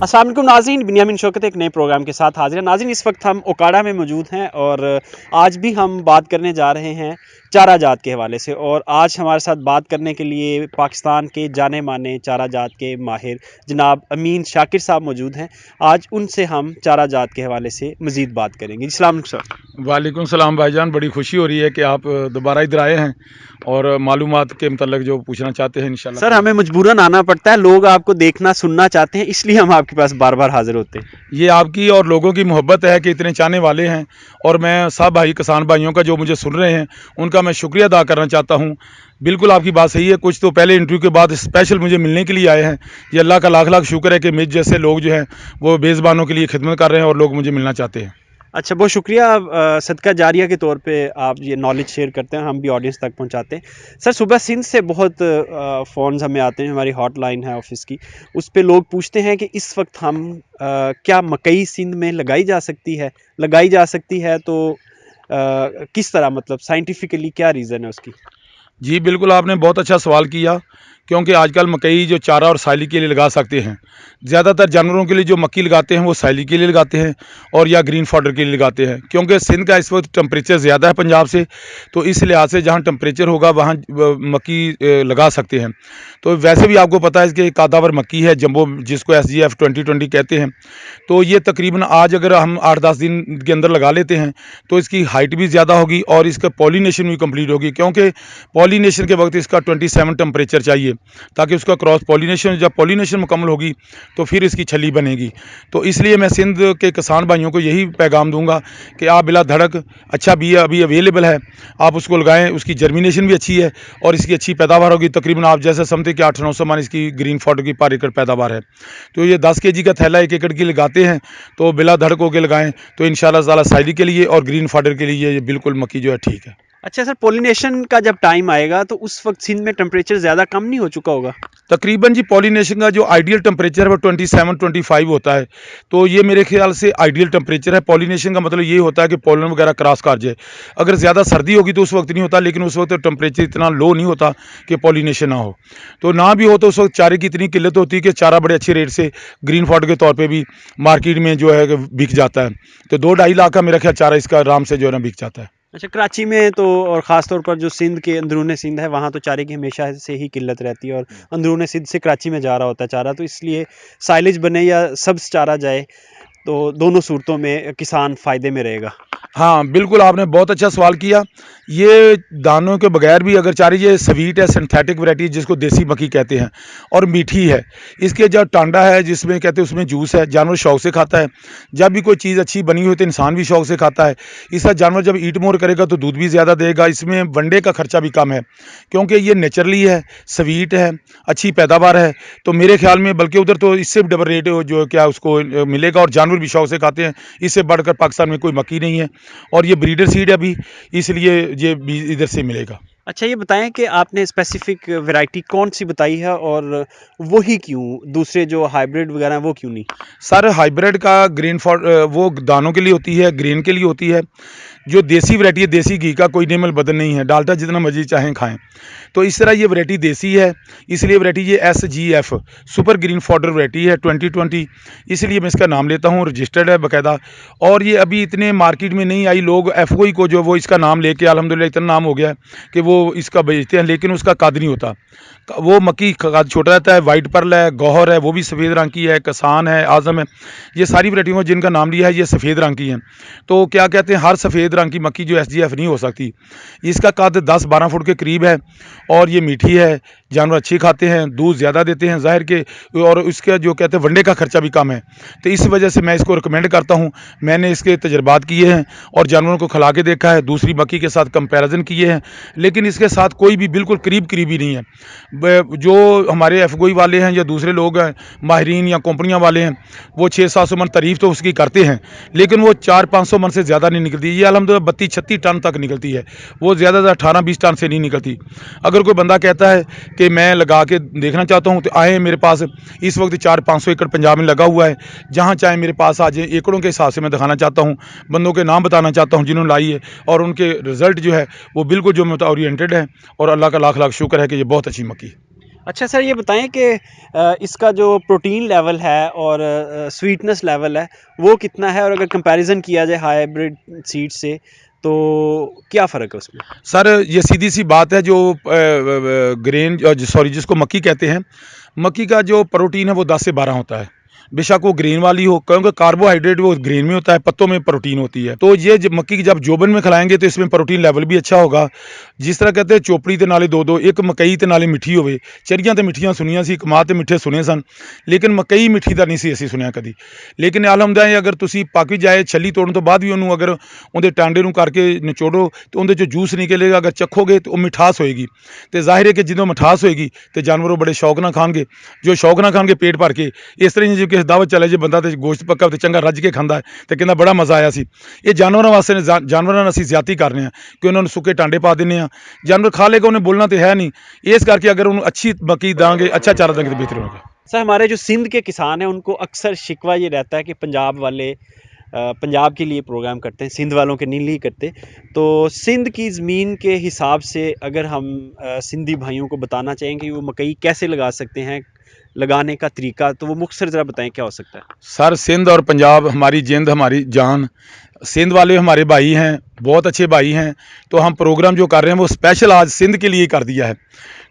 अस्सलाम वालेकुम नाज़रीन, बिन्यामिन शौकत एक नए प्रोग्राम के साथ हाजिर है। नाज़रीन, इस वक्त हम ओकाड़ा में मौजूद हैं और आज भी हम बात करने जा रहे हैं चारा जात के हवाले से। और आज हमारे साथ बात करने के लिए पाकिस्तान के जाने माने चारा जात के माहिर जनाब अमीन शाकिर साहब मौजूद हैं। आज उनसे हम चारा जात के हवाले से मज़ीद बात करेंगे। अस्सलाम वालेकुम सर। वालेकुम सलाम भाईजान, बड़ी खुशी हो रही है कि आप दोबारा इधर आए हैं और मालूमात के मतलब जो पूछना चाहते हैं इंशाल्लाह। सर, हमें मजबूरन आना पड़ता है, लोग आपको देखना सुनना चाहते हैं, इसलिए हम आपके पास बार बार हाजिर होते हैं। ये आपकी और लोगों की मोहब्बत है कि इतने चाहने वाले हैं, और मैं सब भाई किसान भाइयों का जो मुझे सुन रहे हैं उनका मैं शुक्रिया अदा करना चाहता हूँ। बिल्कुल आपकी बात सही है, कुछ तो पहले इंटरव्यू के बाद स्पेशल मुझे मिलने के लिए आए हैं। ये अल्लाह का लाख लाख शुक्र है कि मुझ जैसे लोग जो हैं वो बेज़बानों के लिए खिदमत कर रहे हैं और लोग मुझे मिलना चाहते हैं। अच्छा, बहुत शुक्रिया। सदका जारिया के तौर पे आप ये नॉलेज शेयर करते हैं, हम भी ऑडियंस तक पहुंचाते हैं। सर, सुबह सिंध से बहुत फ़ोन्स हमें आते हैं, हमारी हॉटलाइन है ऑफिस की, उस पे लोग पूछते हैं कि इस वक्त हम क्या मकई सिंध में लगाई जा सकती है? लगाई जा सकती है तो किस तरह, मतलब साइंटिफिकली क्या रीज़न है उसकी? जी बिल्कुल, आपने बहुत अच्छा सवाल किया, क्योंकि आजकल मकई जो चारा और साइली के लिए लगा सकते हैं। ज़्यादातर जानवरों के लिए जो मक्की लगाते हैं वो साइली के लिए लगाते हैं और या ग्रीन फॉडर के लिए लगाते हैं, क्योंकि सिंध का इस वक्त टेम्परेचर ज़्यादा है पंजाब से, तो इस लिहाज से जहाँ टेम्परेचर होगा वहाँ मक्की लगा सकते हैं। तो वैसे भी आपको पता है कि कादावर मक्की है जंबो, जिसको SGF 2020 कहते हैं। तो ये तकरीबन आज अगर हम 8-10 दिन के अंदर लगा लेते हैं तो इसकी हाइट भी ज़्यादा होगी और इसका पॉलिनेशन भी कंप्लीट होगी, क्योंकि पॉलिनेशन के वक्त इसका 27 टेम्परेचर चाहिए ताकि उसका क्रॉस पॉलिनेशन, जब पॉलिनेशन मुकम्मल होगी तो फिर इसकी छली बनेगी। तो इसलिए मैं सिंध के किसान भाइयों को यही पैगाम दूंगा कि आप बिला धड़क, अच्छा बिया अभी अवेलेबल है, आप उसको लगाएं, उसकी जर्मिनेशन भी अच्छी है और इसकी अच्छी पैदावार होगी। तकरीबन आप जैसे समझते कि 800-900 मन इसकी ग्रीन फॉडर की पर एकड़ पैदावार है। तो ये 10 kg का थैला 1 एकड़ की लगाते हैं तो बिला धड़क होकर लगाएं, तो इंशाल्लाह ताला साइली के लिए और ग्रीन फॉडर के लिए ये बिल्कुल मक्की जो है ठीक है। अच्छा सर, पॉलिनेशन का जब टाइम आएगा तो उस वक्त सिंध में टेम्परेचर ज़्यादा कम नहीं हो चुका होगा? तकरीबन जी पॉलिनेशन का जो आइडियल टेम्परेचर है वो 27-25 होता है। तो ये मेरे ख्याल से आइडियल टेम्परेचर है। पॉलिनेशन का मतलब ये होता है कि पॉलन वगैरह क्रॉस कर जाए। अगर ज़्यादा सर्दी होगी तो उस वक्त नहीं होता, लेकिन उस वक्त टेम्परेचर इतना लो नहीं होता कि पॉलिनेशन ना हो। तो ना भी हो तो उस वक्त चारे की इतनी किल्लत होती है कि चारा बड़े अच्छे रेट से ग्रीन फॉड के तौर पर भी मार्केट में जो है बिक जाता है। तो 2-2.5 लाख का मेरा ख्याल चारा इसका आराम से जो है ना बिक जाता है। अच्छा, कराची में तो, और ख़ास तौर पर जो सिंध के अंदरूनी सिंध है, वहाँ तो चारे की हमेशा से ही किल्लत रहती है और अंदरूनी सिंध से कराची में जा रहा होता है चारा, तो इसलिए साइलेज बने या सब्ज़ चारा जाए तो दोनों सूरतों में किसान फ़ायदे में रहेगा। हाँ बिल्कुल, आपने बहुत अच्छा सवाल किया। ये दानों के बगैर भी अगर चारे, ये स्वीट है, सिंथेटिक वैरायटी जिसको देसी मक्की कहते हैं, और मीठी है। इसके जो टांडा है जिसमें कहते हैं उसमें जूस है, जानवर शौक से खाता है। जब भी कोई चीज़ अच्छी बनी हुई तो इंसान भी शौक से खाता है। इसका जानवर जब ईट मोर करेगा तो दूध भी ज़्यादा देगा। इसमें वनडे का खर्चा भी कम है, क्योंकि ये नेचुरली है, स्वीट है, अच्छी पैदावार है। तो मेरे ख्याल में बल्कि उधर तो इससे भी डबल रेट जो क्या उसको मिलेगा, और जानवर भी शौक से खाते हैं। इससे बढ़कर पाकिस्तान में कोई मक्की नहीं है, और ये ब्रीडर सीड है अभी, इसलिए ये भी इधर से मिलेगा। अच्छा, ये बताएं कि आपने स्पेसिफिक वैरायटी कौन सी बताई है और वही क्यों, दूसरे जो हाइब्रिड वगैरह हैं वो क्यों नहीं? सर हाइब्रिड का ग्रीन फॉर वो दानों के लिए होती है, ग्रीन के लिए होती है। जो देसी वैरायटी है, देसी घी का कोई नेमल बदल नहीं है, डालता जितना मर्जी चाहें खाएं। तो इस तरह ये वैरायटी देसी है, इसलिए वैरायटी ये SGF super green fodder variety है 2020, इसलिए मैं इसका नाम लेता हूँ, रजिस्टर्ड है बाकायदा। और ये अभी इतने मार्केट में नहीं आई, लोग FOI को जो वो इसका नाम लेके अल्हम्दुलिल्लाह इतना नाम हो गया है कि वो इसका बेचते हैं, लेकिन उसका कद नहीं होता। वो मक्की कद छोटा रहता है, वाइट पर्ल है, गौहर है, वो भी सफ़ेद रंग की है, कसान है, आज़म है, ये सारी वैरायटियों जिनका नाम लिया है ये सफ़ेद रंग की हैं। तो क्या कहते हैं, हर सफ़ेद रंग की मक्की जो SGF नहीं हो सकती। इसका कद 10-12 फुट के करीब है और ये मीठी है, जानवर अच्छी खाते हैं, दूध ज़्यादा देते हैं ज़ाहिर के, और इसका जो कहते हैं वनडे का खर्चा भी कम है। तो इस वजह से मैं इसको रिकमेंड करता हूँ। मैंने इसके तजर्बात किए हैं और जानवरों को खिला के देखा है, दूसरी मक्की के साथ कंपैरिजन किए हैं, लेकिन इसके साथ कोई भी बिल्कुल करीब ही नहीं है। जो हमारे FOI वाले हैं या दूसरे लोग हैं, माहिरीन या कंपनियां वाले हैं, वो 600-700 मन तारीफ़ तो उसकी करते हैं, लेकिन वो 400-500 मन से ज़्यादा नहीं निकलती। ये अल्हम्दुलिल्लाह 32-36 टन तक निकलती है, वो ज़्यादा 18-20 टन से नहीं निकलती। अगर कोई बंदा कहता है कि मैं लगा के देखना चाहता हूँ तो आए मेरे पास। इस वक्त 400-500 एकड़ पंजाब में लगा हुआ है, जहाँ चाहे मेरे पास आ जाए। एकड़ों के हिसाब से मैं दिखाना चाहता हूँ, बंदों के नाम बताना चाहता हूँ जिन्होंने लाई है, और उनके रिज़ल्ट जो है वो बिल्कुल जो ओरिएंटेड है, और अल्लाह का लाख लाख शुक्र है कि ये बहुत अच्छी मक्की। अच्छा सर, ये बताएं कि इसका जो प्रोटीन लेवल है और स्वीटनेस लेवल है वो कितना है, और अगर कंपैरिजन किया जाए हाइब्रिड सीड से तो क्या फ़र्क है उसमें? सर ये सीधी सी बात है, जो ग्रेन सॉरी जिसको मक्की कहते हैं, मक्की का जो प्रोटीन है वो 10 से 12 होता है। बेशक वो ग्रेन वाली हो, क्योंकि कार्बोहाइड्रेट वो ग्रेन में होता है, पत्तों में प्रोटीन होती है। तो ये मक्की की जब जोबन में खिलाएंगे तो इसमें प्रोटीन लेवल भी अच्छा होगा। जिस तरह कहते हैं चोपड़ी ते नाले दो दो, एक मकई ते नाले मिठी होवे। चरियां ते मिठियां सुनियां सी, कमा ते मिठे सुने सन, लेकिन मकई मिठी ਦਾ नहीं ਸੀ ਅਸੀਂ ਸੁਣਿਆ ਕਦੀ। ਲੇਕਿਨ ਅਲਹਮਦੁਲਿਲਾ ਅਗਰ ਤੁਸੀਂ ਪੱਕ ਵੀ ਜਾਏ, ਛੱਲੀ ਤੋੜਨ ਤੋਂ ਬਾਅਦ ਵੀ ਉਹਨੂੰ ਅਗਰ ਉਹਦੇ ਟਾਂਡੇ ਨੂੰ ਕਰਕੇ ਨਿਚੋੜੋ ਤੇ ਉਹਦੇ ਚੋਂ ਜੂਸ ਨਿਕਲੇਗਾ, ਅਗਰ ਚੱਖੋਗੇ ਤੇ ਉਹ ਮਿਠਾਸ ਹੋਏਗੀ। ਤੇ ਜ਼ਾਹਿਰ ਹੈ ਕਿ ਜਦੋਂ ਮਿਠਾਸ ਹੋਏਗੀ ਤੇ ਜਾਨਵਰ ਉਹ ਬੜੇ ਸ਼ੌਕ ਨਾਲ ਖਾਣਗੇ। ਜੋ ਸ਼ੌਕ ਨਾਲ ਖਾਣਗੇ ਪੇਟ ਭਰ ਕੇ, ਇਸ ਤਰ੍ਹਾਂ ਜੇ ਕਿਸੇ ਦਾਵਤ ਚਲੇ ਜੇ ਬੰਦਾ ਤੇ ਗੋਸ਼ਤ ਪੱਕਾ ਤੇ ਚੰਗਾ ਰੱਜ ਕੇ ਖਾਂਦਾ ਹੈ ਤੇ ਕਹਿੰਦਾ ਬੜਾ ਮਜ਼ਾ ਆਇਆ ਸੀ। ਇਹ ਜਾਨਵਰਾਂ ਵਾਸਤੇ ਜਾਨਵਰਾਂ ਨਾਲ ਅਸੀਂ ਜ਼ਿਆਦਤੀ ਕਰ ਰਹੇ ਹਾਂ ਕਿ ਉਹਨਾਂ ਨੂੰ ਸੁੱਕੇ ਟਾਂਡੇ ਪਾ ਦਿੰਦੇ ਹਾਂ। जानवर खा लेगा, उन्हें बोलना तो है नहीं। इस करके अगर उन्हें अच्छी मक्की देंगे, अच्छा चारा देंगे तो बेहतर होगा। सर, हमारे जो सिंध के किसान हैं उनको अक्सर शिकवा ये रहता है कि पंजाब वाले पंजाब के लिए प्रोग्राम करते हैं, सिंध वालों के नहीं करते। तो सिंध की ज़मीन के हिसाब से अगर हम सिंधी भाइयों को बताना चाहें कि वो मकई कैसे लगा सकते हैं, लगाने का तरीका, तो वो मुख्तसर ज़रा बताएं क्या हो सकता है? सर सिंध और पंजाब हमारी जिंद, हमारी जान। सिंध वाले हमारे भाई हैं, बहुत अच्छे भाई हैं। तो हम प्रोग्राम जो कर रहे हैं वो स्पेशल आज सिंध के लिए कर दिया है।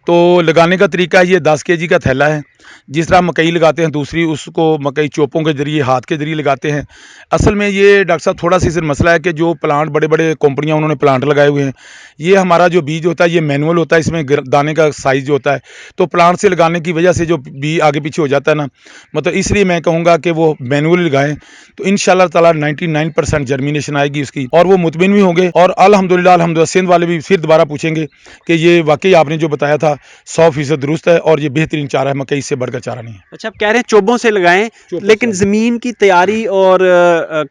तो लगाने का तरीका ये 10 केजी का थैला है। जिस तरह मकई लगाते हैं दूसरी, उसको मकई चोपों के ज़रिए, हाथ के ज़रिए लगाते हैं। असल में ये डॉक्टर साहब थोड़ा सा इसमें मसला है कि जो प्लांट बड़े बड़े कंपनियां उन्होंने प्लांट लगाए हुए हैं, ये हमारा जो बीज होता है ये मैनुअल होता है, इसमें दाने का साइज़ जो होता है, तो प्लांट से लगाने की वजह से जो बीज आगे पीछे हो जाता है ना, मतलब इसलिए मैं कहूँगा कि वो मैनुअली लगाएं। तो इंशाल्लाह ताला 99% जर्मिनेशन आएगी उसकी, और वो मुतमिन भी होंगे। और अल्हम्दुलिल्लाह सिंध वाले भी फिर दोबारा पूछेंगे कि ये वाकई आपने जो बताया था 100% दुरुस्त है और ये बेहतरीन चारा है, मकई से बढ़कर चारा नहीं है। अच्छा, आप कह रहे हैं चोबों से लगाएं, लेकिन ज़मीन की तैयारी और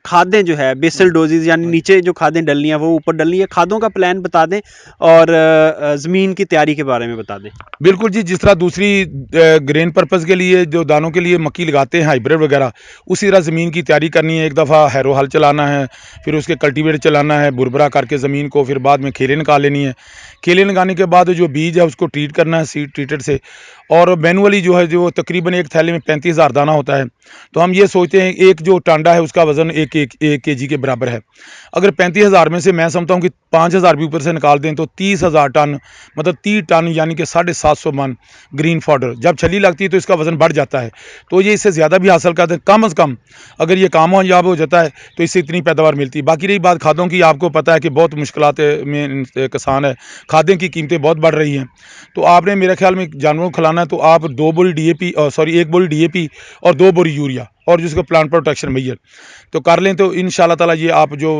खादें जो है बेसल डोजेज, यानी नीचे जो खादें डलनी है वो ऊपर डलनी है, खादों का प्लान बता दें और ज़मीन की तैयारी के बारे में बता दें। बिल्कुल जी, जिस तरह दूसरी ग्रेन पर्पज़ के लिए जो दानों के लिए मक्की लगाते हैं हाइब्रिड वगैरह, उसी तरह ज़मीन की तैयारी करनी है। एक दफ़ा हैरो हल चलाना है, फिर उसके कल्टीवेटर चलाना है, बुरबरा करके ज़मीन को, फिर बाद में खेलें निकाल लेनी है। खेलें लगाने के बाद जो बीज है उसको ट्रीट करना है सीड ट्रीटेड से। और मैनुअली जो है, जो तकरीबन एक थैले में 35,000 दाना होता है। तो हम ये सोचते हैं एक जो टांडा है उसका वज़न एक केजी के बराबर है। अगर 35,000 में से मैं समझता हूँ कि 5,000 भी ऊपर से निकाल दें तो 30,000 टन, मतलब 30 टन यानी कि 750 मन ग्रीन फॉडर जब छली लगती है तो इसका वज़न बढ़ जाता है। तो ये इससे ज़्यादा भी हासिल करते हैं। कम से कम अगर ये कामयाब हो जाता है तो इससे इतनी पैदावार मिलती है। बाकी रही बात खादों की, आपको पता है कि बहुत मुश्किलात में किसान है, खादें की कीमतें बहुत बढ़ रही हैं। तो आपने मेरे ख्याल में जानवरों को खिलाना है तो आप 2 बोरी DAP, सॉरी 1 बोरी DAP और 2 बोरी यूरिया और जिसको प्लांट प्रोटेक्शन मैयर तो कर लें तो इंशाल्लाह ताला ये आप जो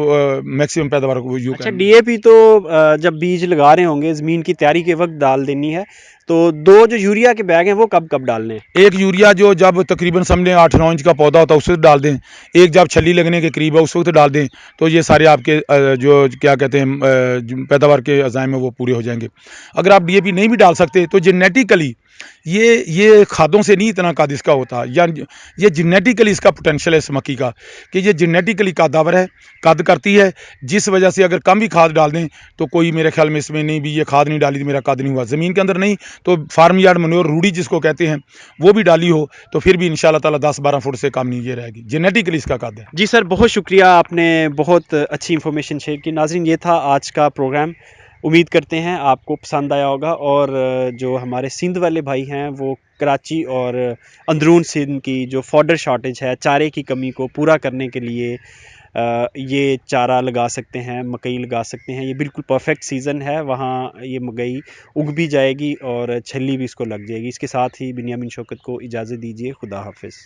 मैक्सिमम पैदावार को यूज अच्छा, DAP तो जब बीज लगा रहे होंगे ज़मीन की तैयारी के वक्त डाल देनी है, तो 2 जो यूरिया के बैग हैं वो कब कब डालने हैं? एक यूरिया जो जब तकरीबन समझें 8-9 इंच का पौधा होता है उस वक्त डाल दें। एक जब छली लगने के करीब है उस वक्त डाल दें। तो ये सारे आपके जो क्या कहते हैं पैदावार के अज़ाइम है वो पूरे हो जाएंगे। अगर आप DAP नहीं भी डाल सकते तो जेनेटिकली ये खादों से नहीं इतना कद इसका होता, या ये जेनेटिकली इसका पोटेंशियल है इस मक्की का कि ये जेनेटिकली कदावर है, कद करती है। जिस वजह से अगर कम भी खाद डाल दें तो कोई मेरे ख्याल में इसमें नहीं भी ये खाद नहीं डाली तो मेरा कद नहीं हुआ, ज़मीन के अंदर नहीं तो फार्म यार्ड मनोर रूढ़ी जिसको कहते हैं वो भी डाली हो तो फिर भी इंशाल्लाह ताला 10-12 फुट से कम नहीं ये रहेगी। जेनेटिकली इसका कद है। जी सर, बहुत शुक्रिया, आपने बहुत अच्छी इन्फॉर्मेशन शेयर की। नाज़रीन, ये था आज का प्रोग्राम। उम्मीद करते हैं आपको पसंद आया होगा, और जो हमारे सिंध वाले भाई हैं वो कराची और अंदरून सिंध की जो फॉडर शॉर्टेज है, चारे की कमी को पूरा करने के लिए ये चारा लगा सकते हैं, मकई लगा सकते हैं। ये बिल्कुल परफेक्ट सीज़न है, वहाँ ये मकई उग भी जाएगी और छली भी इसको लग जाएगी। इसके साथ ही बिन्यामिन शौकत को इजाज़त दीजिए। खुदा हाफिज़।